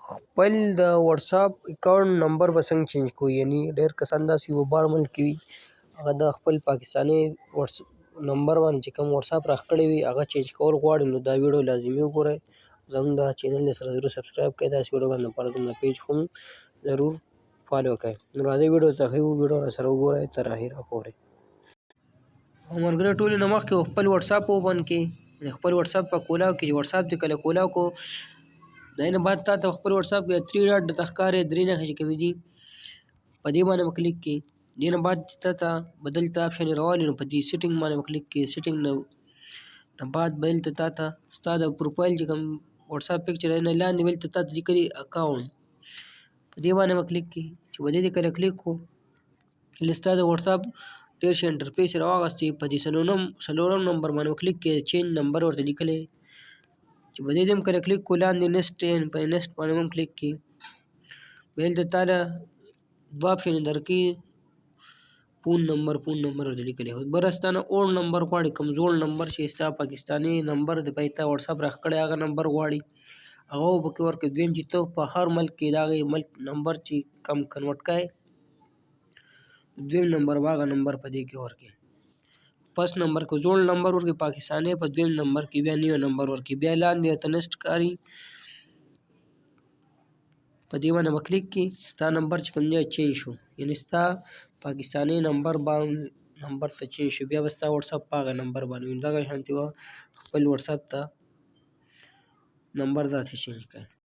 خپل د واتساپ اکاونټ نمبر به څنګه چینج کوو، یعنې ډېر کسان داسې یو بار ملک کې وي هغه د خپل پاکستاني نمبر باندې چې کوم واتساپ راښکلی وي هغه چینج کول غواړي، نو دا ویډیو لازمي وګورئ. زموږ دا چینل یې سره ضرور سبسکرایب کړئ. داسې ویډیوګانو لپاره زموږ پیج هم ضرور فالو کړئ. نو راځئ ویډیو ته ښه ویډیو راسره وګورئ تر اخره پورې. ملګري ټولې نه مخکې خپل واتساپ اوپن کړئ، خپل واتساپ په کولاو کې چې واتساپ دې کله کولاو کو د هغې نه بعد تا ته خپل واتساپ کې 3 ډاټ درته ښکاري، 3 نښې چې کومې دي په دې باندې به کلیک کړئ. دې نه بعد تا ته به دلته اپشن راولي، نو په دې سیټینګ باندې به کلیک کړئ. سیټینګ نه بعد به دلته تا ته ستا د پروفایل چې کوم واتساپ پکچر دی نه لاندې به دلته تا ته لیکلي اکاونټ، په دې باندې به کلیک کړئ. چې په دې کله کلیک کړو هلته ستا د واتساپ ډېر ښه انټرفیس یې راواغستې. په دې څلورم نمبر باندې به کلیک کړئ، چینج نمبر ورته لیکلی چې په دې هم کله کلیک کړو. لاندې نیسټ په نیسټ باندې هم کلیک کړئ. بیا دلته تا له دوه اپشن درکړي، فون نمبر ورته لیکلی بره ستا نه اوړ نمبر غواړي، کوم زوړ نمبر چې ستا پاکستاني نمبر دی پکې تا واتساپ راښکلی هغه نمبر غواړي هغه به پکې ورکړې. دویم چې ته په هر ملک کې د هغې ملک نمبر چې کم کنورټ کړی دویم نمبر به هغه نمبر په دې کې ورکړې. فرست نمبر کې زوړ نمبر ورکړې پاکستاني، په دویم نمبر کې بیا نوی نمبر ورکړې. بیا لاندې درته نیسټ ښکاري په دې باندې به کلیک کړي. ستا نمبر چې کوم دی چینج شو، یعنې ستا پاکستاني نمبر ته چینج شو. بیا به ستا واتساپ په هغه نمبر باندې وي. دغه شانتې به خپل واتساپ ته نمبر داسې چینج کړئ.